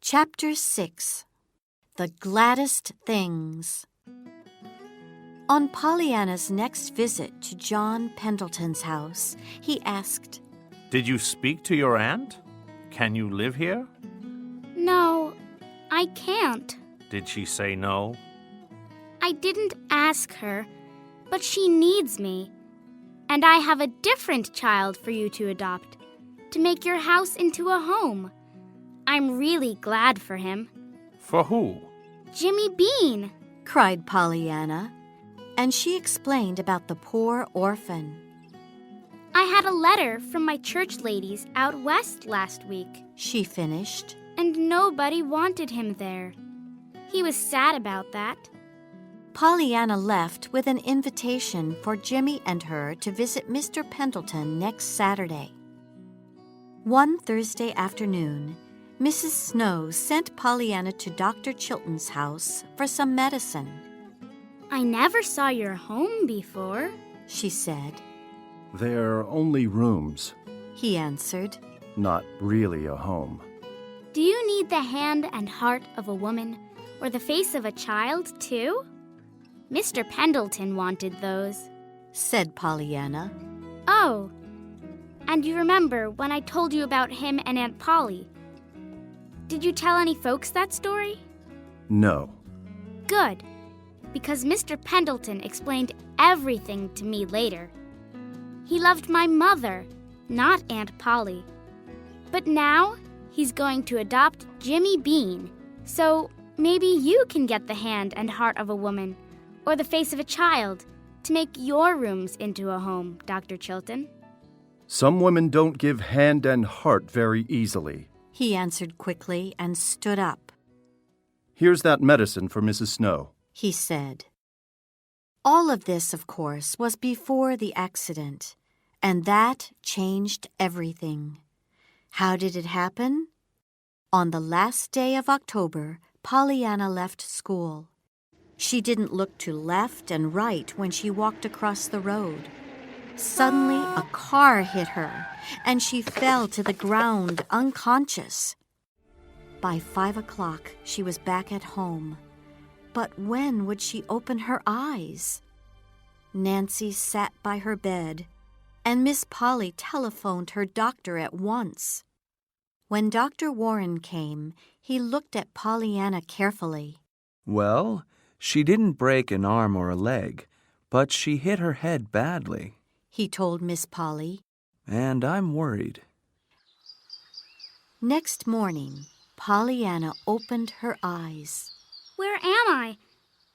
Chapter 6. The Gladdest Things. On Pollyanna's next visit to John Pendleton's house, he asked, "Did you speak to your aunt? Can you live here?" No, I can't. Did she say no? I didn't ask her, but she needs me. And I have a different child for you to adopt, to make your house into a home. I'm really glad for him. For who? Jimmy Bean, cried Pollyanna, and she explained about the poor orphan. I had a letter from my church ladies out west last week, She finished. and nobody wanted him there. He was sad about that. Pollyanna left with an invitation for Jimmy and her to visit Mr. Pendleton next Saturday. One Thursday afternoon, Mrs. Snow sent Pollyanna to Dr. Chilton's house for some medicine. I never saw your home before, She said. They're only rooms, He answered. not really a home. Do you need the hand and heart of a woman or the face of a child, too? Mr. Pendleton wanted those, Said Pollyanna. Oh, and you remember when I told you about him and Aunt Polly? Did you tell any folks that story? No. Good, because Mr. Pendleton explained everything to me later. He loved my mother, not Aunt Polly. But now he's going to adopt Jimmy Bean, so maybe you can get the hand and heart of a woman or the face of a child to make your rooms into a home, Dr. Chilton. Some women don't give hand and heart very easily. He answered quickly and stood up. Here's that medicine for Mrs. Snow. He said. All of this, of course, was before the accident, and that changed everything. How did it happen? On the last day of October, Pollyanna left school. She didn't look to left and right when she walked across the road. Suddenly, a car hit her, and she fell to the ground unconscious. By 5 o'clock, she was back at home. But when would she open her eyes? Nancy sat by her bed, and Miss Polly telephoned her doctor at once. When Dr. Warren came, he looked at Pollyanna carefully. Well, she didn't break an arm or a leg, but she hit her head badly. He told Miss Polly. And I'm worried. Next morning, Pollyanna opened her eyes. Where am I?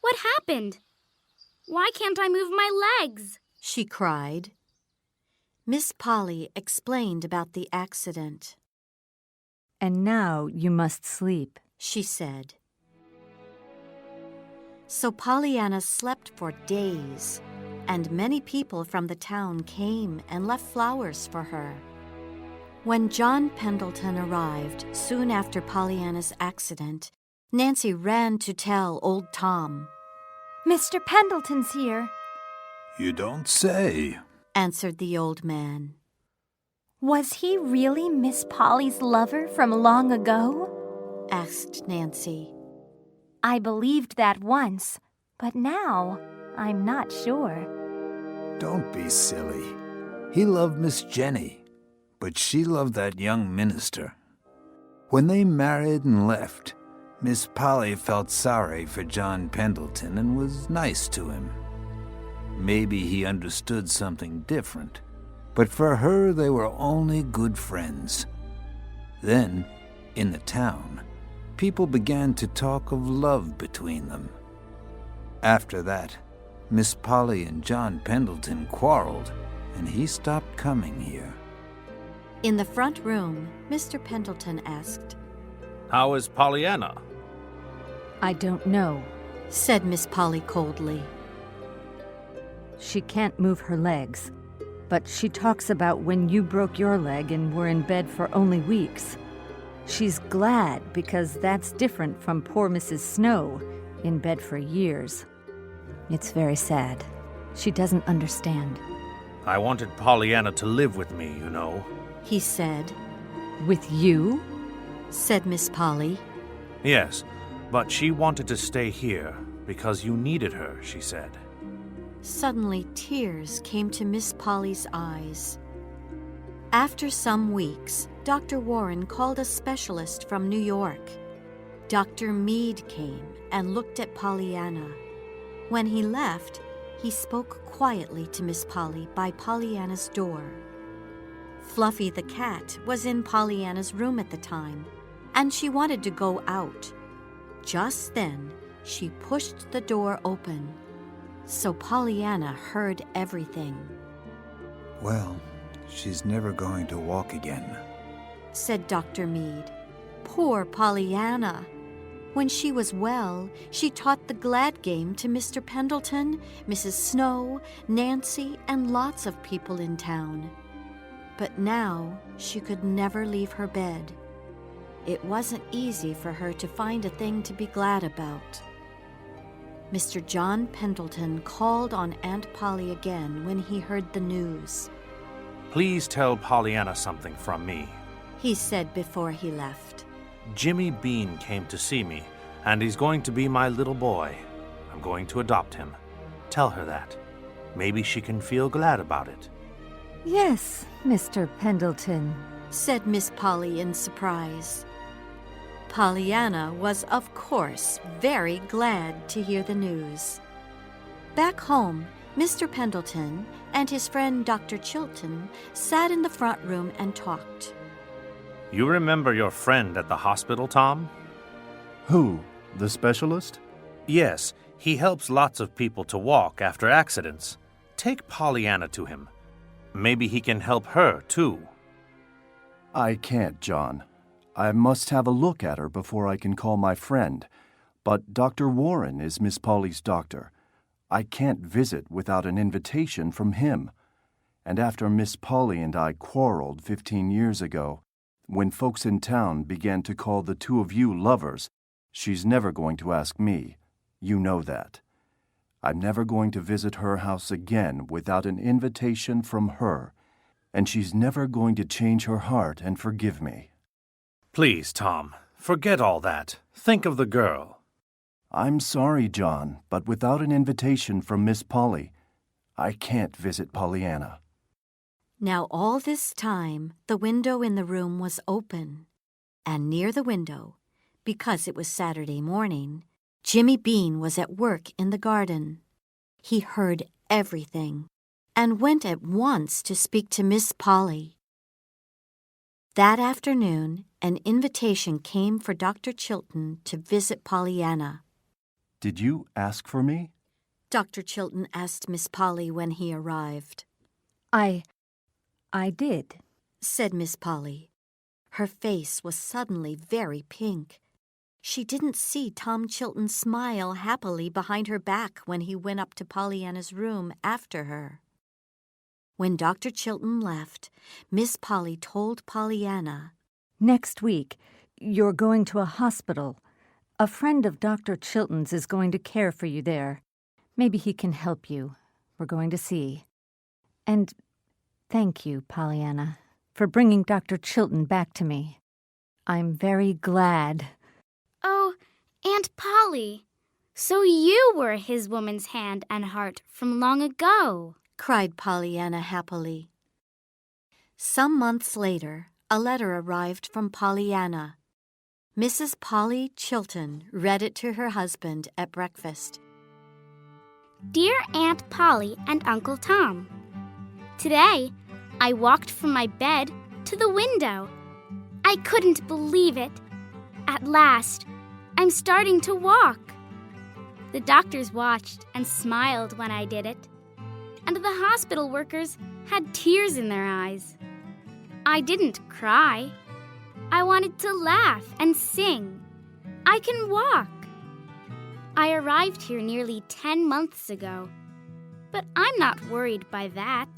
What happened? Why can't I move my legs? She cried. Miss Polly explained about the accident. And now you must sleep, She said. So Pollyanna slept for days, and many people from the town came and left flowers for her. When John Pendleton arrived soon after Pollyanna's accident, Nancy ran to tell old Tom. Mr. Pendleton's here. You don't say. Answered the old man. Was he really Miss Polly's lover from long ago? Asked Nancy. I believed that once, but now I'm not sure. Don't be silly. He loved Miss Jenny, but she loved that young minister. When they married and left, Miss Polly felt sorry for John Pendleton and was nice to him. Maybe he understood something different, but for her they were only good friends. Then, in the town, people began to talk of love between them. After that, Miss Polly and John Pendleton quarreled, and he stopped coming here. In the front room, Mr. Pendleton asked. How is Pollyanna? I don't know. Said Miss Polly coldly. She can't move her legs, but she talks about when you broke your leg and were in bed for only weeks. She's glad because that's different from poor Mrs. Snow, in bed for years. It's very sad. She doesn't understand. I wanted Pollyanna to live with me, you know. He said. With you? Said Miss Polly. Yes, but she wanted to stay here because you needed her, she said. Suddenly, tears came to Miss Polly's eyes. After some weeks, Dr. Warren called a specialist from New York. Dr. Meade came and looked at Pollyanna. When he left, he spoke quietly to Miss Polly by Pollyanna's door. Fluffy the cat was in Pollyanna's room at the time, and she wanted to go out. Just then, she pushed the door open, so Pollyanna heard everything. Well, she's never going to walk again, said Dr. Meade. Poor Pollyanna. When she was well, she taught the glad game to Mr. Pendleton, Mrs. Snow, Nancy, and lots of people in town. But now she could never leave her bed. It wasn't easy for her to find a thing to be glad about. Mr. John Pendleton called on Aunt Polly again when he heard the news. Please tell Pollyanna something from me, he said before he left. Jimmy Bean came to see me, and he's going to be my little boy. I'm going to adopt him. Tell her that. Maybe she can feel glad about it. Yes, Mr. Pendleton, said Miss Polly in surprise. Pollyanna was, of course, very glad to hear the news. Back home, Mr. Pendleton and his friend Dr. Chilton sat in the front room and talked. You remember your friend at the hospital, Tom? Who? The specialist? Yes, he helps lots of people to walk after accidents. Take Pollyanna to him. Maybe he can help her, too. I can't, John. I must have a look at her before I can call my friend. But Dr. Warren is Miss Polly's doctor. I can't visit without an invitation from him. And after Miss Polly and I quarreled 15 years ago, when folks in town began to call the two of you lovers, she's never going to ask me. You know that. I'm never going to visit her house again without an invitation from her, and she's never going to change her heart and forgive me. Please, Tom, forget all that. Think of the girl. I'm sorry, John, but without an invitation from Miss Polly, I can't visit Pollyanna. Now all this time, the window in the room was open, and near the window, because it was Saturday morning, Jimmy Bean was at work in the garden. He heard everything and went at once to speak to Miss Polly. That afternoon, an invitation came for Dr. Chilton to visit Pollyanna. Did you ask for me? Dr. Chilton asked Miss Polly when he arrived. I did, said Miss Polly. Her face was suddenly very pink. She didn't see Tom Chilton smile happily behind her back when he went up to Pollyanna's room after her. When Dr. Chilton left, Miss Polly told Pollyanna, Next week, you're going to a hospital. A friend of Dr. Chilton's is going to care for you there. Maybe he can help you. We're going to see. And thank you, Pollyanna, for bringing Dr. Chilton back to me. I'm very glad. Oh, Aunt Polly, so you were his woman's hand and heart from long ago, cried Pollyanna happily. Some months later, a letter arrived from Pollyanna. Mrs. Polly Chilton read it to her husband at breakfast. Dear Aunt Polly and Uncle Tom, today I walked from my bed to the window. I couldn't believe it. At last, I'm starting to walk. The doctors watched and smiled when I did it, and the hospital workers had tears in their eyes. I didn't cry. I wanted to laugh and sing. I can walk. I arrived here nearly 10 months ago, but I'm not worried by that.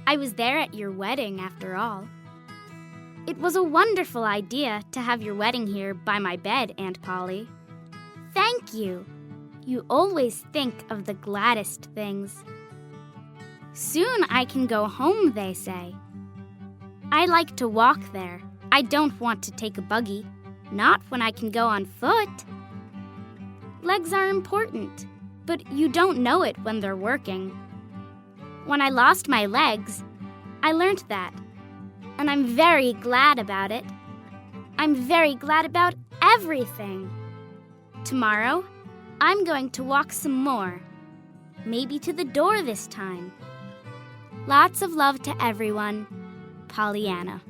I was there at your wedding, after all. It was a wonderful idea to have your wedding here by my bed, Aunt Polly. Thank you. You always think of the gladdest things. Soon I can go home, they say. I like to walk there. I don't want to take a buggy. Not when I can go on foot. Legs are important, but you don't know it when they're working. When I lost my legs, I learned that, and I'm very glad about it. I'm very glad about everything. Tomorrow, I'm going to walk some more, maybe to the door this time. Lots of love to everyone, Pollyanna.